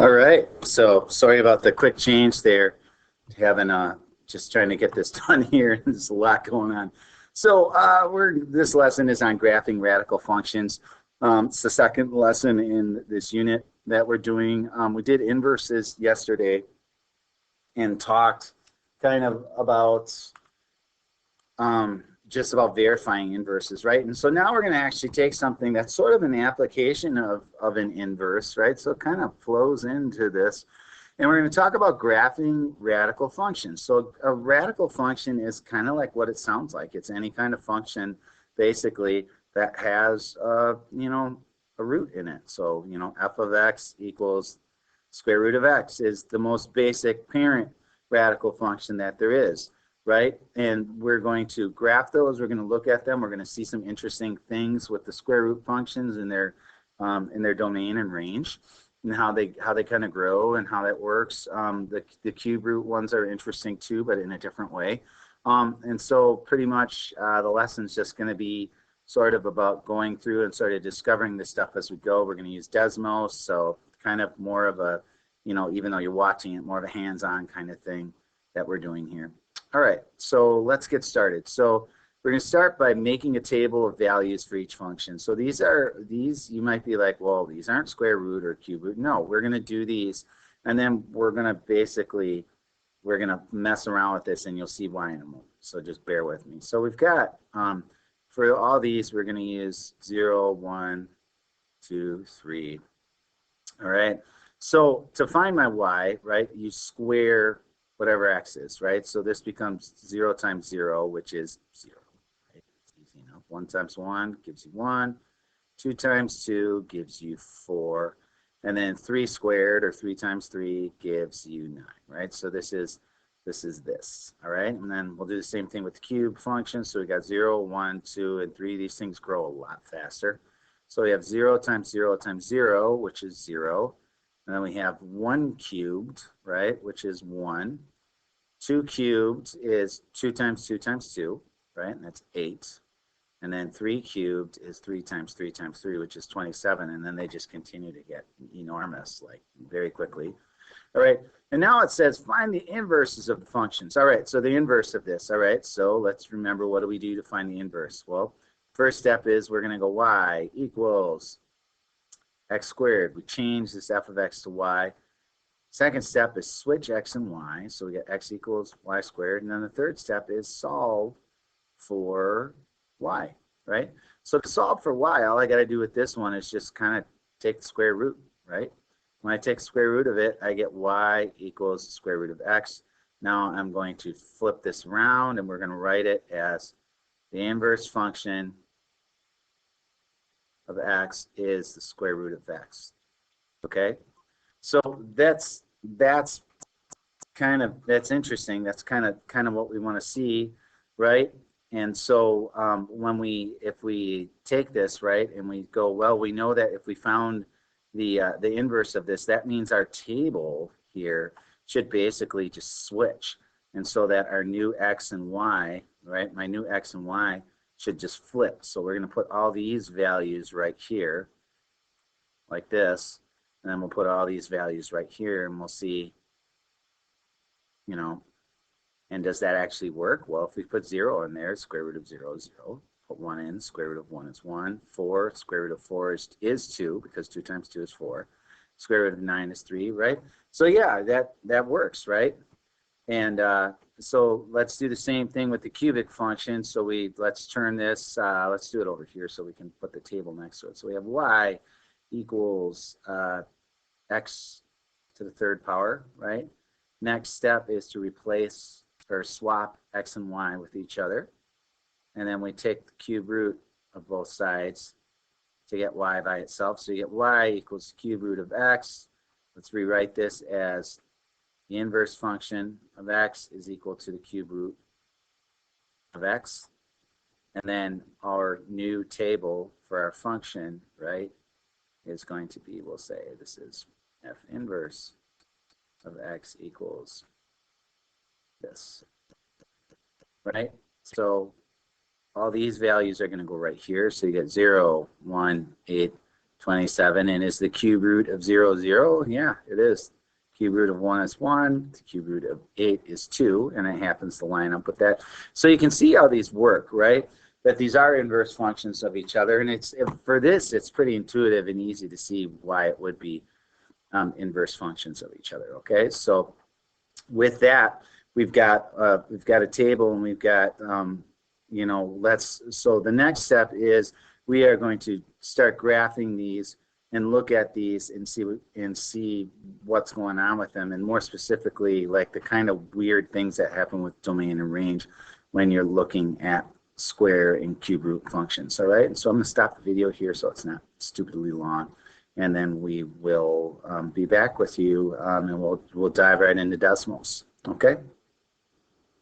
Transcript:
All right, so sorry about the quick change there. Having just trying to get this done here. There's a lot going on. So this lesson is on graphing radical functions. It's the second lesson in this unit that we're doing. We did inverses yesterday and talked kind of about just about verifying inverses, right? And so now we're going to actually take something that's sort of an application of an inverse, right? So it kind of flows into this. And we're going to talk about graphing radical functions. So a radical function is kind of like what it sounds like. It's any kind of function, basically, that has, a root in it. So, f of x equals square root of x is the most basic parent radical function that there is, right? And we're going to graph those. We're going to look at them. We're going to see some interesting things with the square root functions in their domain and range, and how they kind of grow and how that works. The cube root ones are interesting too, but in a different way. And so pretty much the lesson's just going to be sort of about going through and sort of discovering this stuff as we go. We're going to use Desmos, so kind of more of a, even though you're watching it, more of a hands-on kind of thing that we're doing here. All right, so let's get started. So we're going to start by making a table of values for each function. So these you might be like, well, these aren't square root or cube root. No, we're going to do these, and then we're going to mess around with this, and you'll see why in a moment. So just bear with me. So we've got, for all these, we're going to use 0, 1, 2, 3. All right. So to find my y, right, you square whatever x is, right? So this becomes 0 times 0, which is 0. Right? It's easy enough. 1 times 1 gives you 1. 2 times 2 gives you 4. And then 3 squared, or 3 times 3, gives you 9, right? So this is this, all right? And then we'll do the same thing with the cube function. So we got 0, 1, 2, and 3. These things grow a lot faster. So we have 0 times 0 times 0, which is 0. And then we have 1 cubed, right, which is 1. 2 cubed is 2 times 2 times 2, right, and that's 8. And then 3 cubed is 3 times 3 times 3, which is 27. And then they just continue to get enormous, like very quickly. All right, and now it says find the inverses of the functions. All right, so the inverse of this. All right, so let's remember, what do we do to find the inverse? Well, first step is we're going to go y equals x squared. We change this f of x to y. Second step is switch x and y. So we get x equals y squared. And then the third step is solve for y, right? So to solve for y, all I got to do with this one is just kind of take the square root, right? When I take the square root of it, I get y equals the square root of x. Now I'm going to flip this around, and we're going to write it as the inverse function of x is the square root of x. Okay, so that's interesting. That's kind of what we want to see, right? And so if we take this, right, and we go, well, we know that if we found the inverse of this, that means our table here should basically just switch, and so that our new x and y, right, my new x and y should just flip. So we're going to put all these values right here, like this, and then we'll put all these values right here, and we'll see, and does that actually work? Well, if we put 0 in there, square root of 0 is 0. Put 1 in, square root of 1 is 1. 4, square root of 4 is 2, because 2 times 2 is 4. Square root of 9 is 3, right? So yeah, that works, right? And so let's do the same thing with the cubic function. So let's turn this, let's do it over here so we can put the table next to it. So we have y equals x to the third power, right? Next step is to replace or swap x and y with each other. And then we take the cube root of both sides to get y by itself. So you get y equals the cube root of x. Let's rewrite this as the inverse function of x is equal to the cube root of x. And then our new table for our function, right, is going to be, we'll say this is f inverse of x equals this, right? So all these values are going to go right here. So you get 0, 1, 8, 27. And is the cube root of 0, 0? Yeah, it is. Cube root of 1 is 1. The cube root of 8 is 2. And it happens to line up with that. So you can see how these work, right? That these are inverse functions of each other. And for this, it's pretty intuitive and easy to see why it would be inverse functions of each other. Okay, so with that, we've got a table, and we've got you know, so the next step is we are going to start graphing these and look at these and see what's going on with them, and more specifically, like the kind of weird things that happen with domain and range when you're looking at square and cube root functions. All right, and so I'm going to stop the video here so it's not stupidly long, and then we will be back with you, and we'll dive right into decimals. Okay.